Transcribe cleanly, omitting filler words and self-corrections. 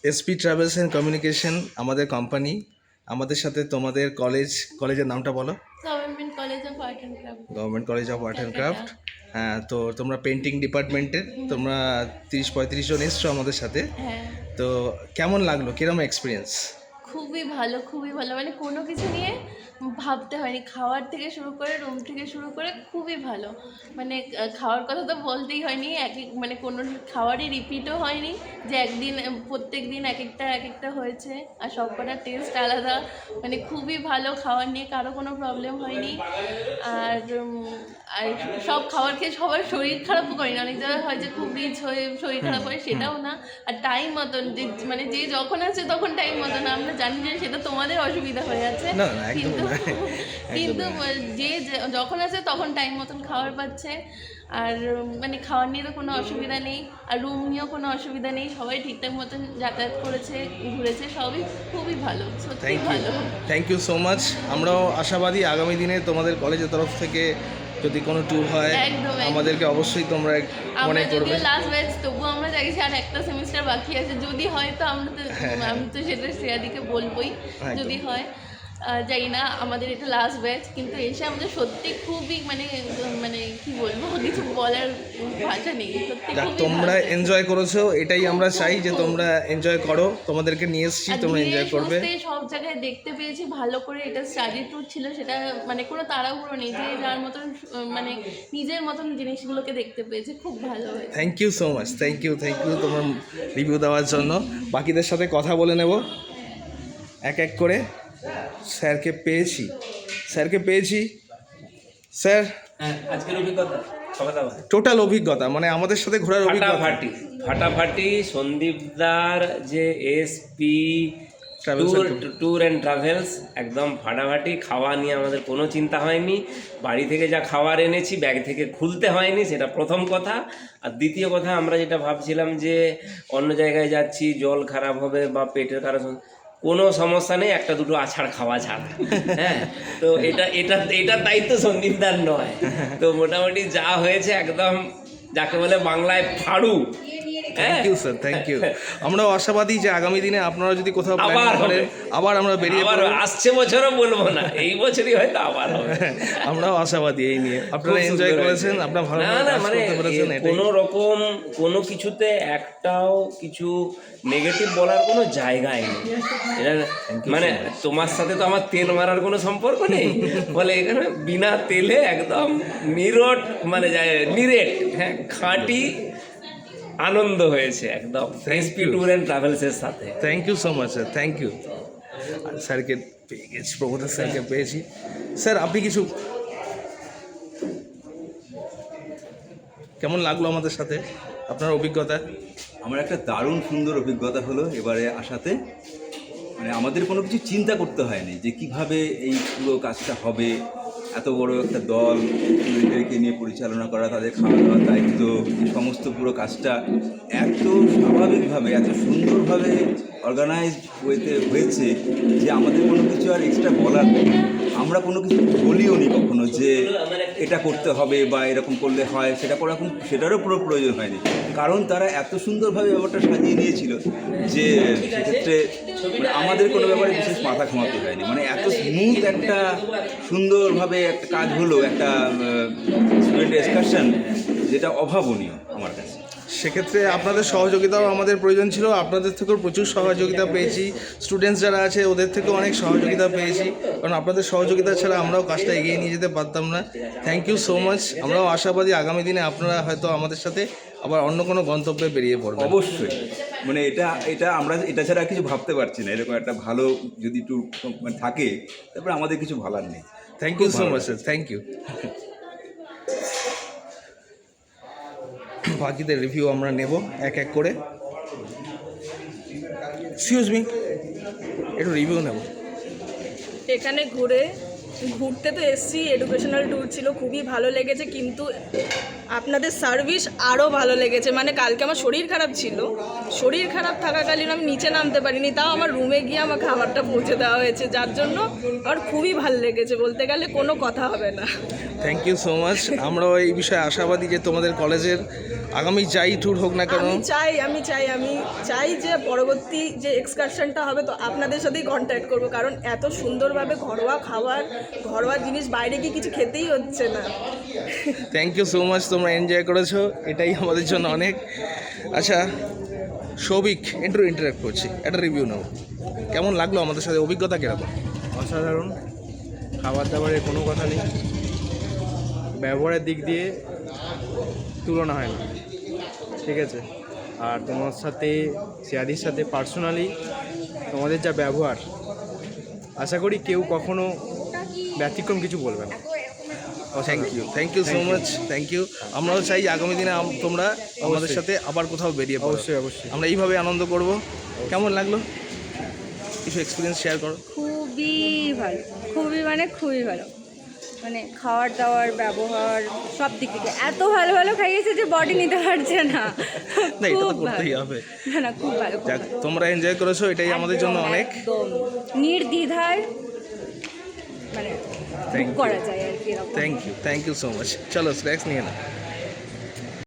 SP travels and communication আমাদের company. আমাদের সাথে তোমাদের কলেজের নামটা বলো। Government college of art and craft, government college of art and Calcutta. Craft. হ্যাঁ, তো তোমরা পেন্টিং ডিপার্টমেন্টের, তোমরা 30-35 জন এসছো আমাদের সাথে। হ্যাঁ, তো কেমন লাগলো, কিরকম এক্সপিরিয়েন্স? খুবই ভালো, খুবই ভালো। মানে কোনো কিছু নিয়ে ভাবতে হয়নি, খাওয়ার থেকে শুরু করে রুম থেকে শুরু করে খুবই ভালো। মানে খাওয়ার কথা তো বলতেই হয়নি, এক এক মানে কোনো খাওয়ারই রিপিটও হয়নি যে একদিন প্রত্যেক দিন এক একটা হয়েছে, আর সব কটার টেস্ট আলাদা। মানে খুবই ভালো, খাওয়ার নিয়ে কারো কোনো প্রবলেম হয়নি। আর আর সব খাবার খেয়ে সবার শরীর খারাপও করেনি। অনেক জায়গায় হয় যে খুব রিচ হয়ে শরীর খারাপ হয়, সেটাও না। আর টাইম মতন যে মানে যে যখন আছে তখন টাইম মতন, আমরা জানি যে সেটা তোমাদের অসুবিধা হয়ে আছে, না না, একদম কিন্তু না, কিন্তু একদম না। যখন আছে তখন টাইম মতন খাবার পাচ্ছে। আর মানে খাওয়ার নিয়ে তো কোনো অসুবিধা নেই, আর রুম নিয়েও কোনো অসুবিধা নেই। সবাই ঠিকঠাক মতন যাতায়াত করেছে, ঘুরেছে, সবই খুবই ভালো, সত্যি থ্যাংক ইউ, ভালো। Thank you so much. আমরাও আশাবাদী আগামী দিনে তোমাদের কলেজের তরফ থেকে যদি কোনো ট্যুর হয় একদম, একদম। আমাদেরকে অবশ্যই তোমরা মনে আমরা করবে। যদিও লাস্ট ব্যাচ, তবুও আমরা চাইছি আর একটা সেমিস্টার বাকি আছে, যদি হয় তো আমরা তো আমি তো সেটা শ্রেয়াদিকে বলবোই একদম। যদি হয়। জানি না, আমাদের এটা লাস্ট ব্যাচ, কিন্তু এসে আমাদের সত্যি খুবই মানে মানে কি বলবো, কিছু বলার ভাষা নেই, সত্যি যাক, খুবই তোমরা ভালো। এনজয় করেছো, এটাই আমরা চাই যে খুব। তোমরা এনজয় করো। তোমাদেরকে নিয়ে এসেছি, আর তোমরা ধীরে এনজয় করবে। সুস্থে সব জায়গায় দেখতে পেয়েছি ভালো করে। এটা স্টাডি ট্যুর ছিল, সেটা মানে কোনো তাড়াহুড়ো নেই, যে যার মতন মানে নিজের মতন জিনিসগুলোকে দেখতে পেয়েছে, খুব ভালো হয়েছে। Thank you so much, thank you তোমার রিভিউ দেওয়ার জন্য। বাকিদের সাথে কথা বলে নেব এক এক করে। স্যারকে পেয়েছি, স্যার। হ্যাঁ, আজকের অভিজ্ঞতা কথা দাও। টোটাল অভিজ্ঞতা মানে আমাদের সাথে ঘোরার অভিজ্ঞতা। ফাটাফাটি সন্দীপদার যে SP Travels and tour and travels, একদম ফাটাফাটি। খাওয়া নিয়ে আমাদের কোনো চিন্তা হয়নি। বাড়ি থেকে যা খাবার এনেছি ব্যাগ থেকে খুলতে হয়নি, সেটা প্রথম কথা। আর দ্বিতীয় কথা, আমরা যেটা ভাবছিলাম যে অন্য জায়গায় যাচ্ছি, জল খারাপ হবে বা পেটের খারাপ হবে, কোনো সমস্যা নেই, একটা দুটো আছাড় খাওয়া ছাড়া। হ্যাঁ, তো এটার দায়িত্ব সন্দীপদার নয়। তো মোটামুটি যা হয়েছে একদম যাকে বলে বাংলায় ফাড়ু। Thank you sir, thank you. আমরাও আশাবাদী যে আগামী দিনে আপনারা যদি কোথাও আবার প্ল্যান করেন, হবে। আবার আমরা বেরিয়ে আবার পড়ব। আসছে বছরও বলবো না, এই বছরই হয়তো আবার হবে। আমরাও আশাবাদী এই নিয়ে। আপনারা খুব এনজয় সুন্দর করেছেন, হয়েছে। আপনারা ভালো না করে না, কাজ মানে করতে পেরেছেন, এটাই। কোনো রকম কোনো কিছুতে একটাও কিছু নেগেটিভ বলার কোনো জায়গাই নেই। এটা মানে তোমার সাথে তো আমার তেল মারার কোনো সম্পর্ক নেই, বলে এখানে বিনা তেলে একদম নিরট মানে নিরেট, হ্যাঁ, খাঁটি আনন্দ হয়েছে একদম এসপি ট্যুর অ্যান্ড ট্রাভেলসের সাথে। Thank you so much sir, thank you. স্যারকে পেয়ে গেছি, প্রবোধর স্যারকে পেয়েছি। স্যার, আপনি কিছু, কেমন লাগলো আমাদের সাথে, আপনার অভিজ্ঞতা? আমার একটা দারুণ সুন্দর অভিজ্ঞতা হলো এবারে আসাতে। মানে আমাদের কোনো কিছু চিন্তা করতে হয়নি যে কিভাবে এই পুরো কাজটা হবে। এত বড় একটা দল, স্টুডেন্টদেরকে নিয়ে পরিচালনা করা, তাদের খাওয়া দাওয়ার দায়িত্ব, এই সমস্ত পুরো কাজটা এত স্বাভাবিকভাবে, এত সুন্দরভাবে অর্গানাইজড হয়েছে যে আমাদের কোনো কিছু আর এক্সট্রা বলার নেই। আমরা কোনো কিছু বলিও নি কখনো যে এটা করতে হবে বা এরকম করলে হয়, সেটারও পুরো প্রয়োজন হয়নি, কারণ তারা এত সুন্দরভাবে ব্যাপারটা সাজিয়ে নিয়েছিল যে সেক্ষেত্রে মানে আমাদের কোনো ব্যাপারে বিশেষ মাথা ঘামাতে হয়নি। মানে এত স্মুথ একটা সুন্দরভাবে একটা কাজ হলো, একটা স্টুডেন্ট এক্সকারশন, যেটা অভাবনীয় আমার কাছে। সেক্ষেত্রে আপনাদের সহযোগিতাও আমাদের প্রয়োজন ছিল। আপনাদের থেকেও প্রচুর সহযোগিতা পেয়েছি। স্টুডেন্টস যারা আছে ওদের থেকেও অনেক সহযোগিতা পেয়েছি, কারণ আপনাদের সহযোগিতা ছাড়া আমরাও কাজটা এগিয়ে নিয়ে যেতে পারতাম না। Thank you so much. আমরাও আশাবাদী আগামী দিনে আপনারা হয়তো আমাদের সাথে আবার অন্য কোনো গন্তব্যে বেরিয়ে পড়বেন। অবশ্যই, মানে এটা আমরা এটা ছাড়া কিছু ভাবতে পারছি না। এরকম একটা ভালো যদি ট্যুর মানে থাকে, তারপরে আমাদের কিছু ভালার নেই। Thank you so much sir, thank you. বাকিদের রিভিউ আমরা নেব এক এক করে। এক্সকিউজ মি, একটু রিভিউ নেব। এখানে ঘুরতে তো এসছি, এডুকেশনাল ট্যুর ছিল, খুবই ভালো লেগেছে। কিন্তু আপনাদের সার্ভিস আরও ভালো লেগেছে। মানে কালকে আমার শরীর খারাপ ছিল, শরীর খারাপ থাকাকালীন আমি নিচে নামতে পারিনি, তাও আমার রুমে গিয়ে আমার খাবারটা পৌঁছে দেওয়া হয়েছে, যার জন্য আমার খুবই ভালো লেগেছে, বলতে গেলে কোনো কথা হবে না। Thank you so much. আমরাও এই বিষয়ে আশাবাদী যে তোমাদের কলেজের আগামী যাই ট্যুর হোক না কেন, আমি চাই যে পরবর্তী যে এক্সকারশনটা হবে তো আপনাদের সাথেই কন্ট্যাক্ট করব, কারণ এত সুন্দরভাবে ঘরোয়া খাবার, ঘরোয়া জিনিস বাইরে গিয়ে কিছু খেতেই হচ্ছে না। থ্যাংক ইউ সো মাচ, তোমরা এনজয় করেছো, এটাই আমাদের জন্য অনেক। আচ্ছা সৌভিক, একটু ইন্টারাক্ট করছি, একটা রিভিউ নাও, কেমন লাগলো আমাদের সাথে, অভিজ্ঞতা কীরকম? অসাধারণ, খাবার দাবারের কোনো কথা নেই, ব্যবহারের দিক দিয়ে তুলনা হয় না, ঠিক আছে। আর তোমার সাথে শ্রেয়াদির সাথে পার্সোনালি তোমাদের যা ব্যবহার, আশা করি কেউ কখনো ব্যতিক্রম কিছু বলবে না। Thank you so much, thank you. আমরাও চাই আগামী দিনে তোমরা আমাদের সাথে আবার কোথাও বেরিয়ে পড়ো। অবশ্যই আমরা এইভাবে আনন্দ করব। কেমন লাগলো, কিছু এক্সপিরিয়েন্স শেয়ার করো। খুবই ভালো, খুবই ভালো, মানে খাওয়ার দাওয়ার ব্যবহার সব দিক থেকে এত ভালো ভালো খাইয়েছে যে বডি নিতে পারছে না। না, এটা তো খুব করতেই ভালো। হবে। না খুব ভালো, খুব যাক, ভালো। তোমরা এনজয় করেছো, এটাই আমাদের জন্য একদম, অনেক। একদম নির্দ্বিধায় মানে Thank বুক you. করা যায় আর কি এরকম। Thank you so much. চলো স্ন্যাক্স নিয়ে না।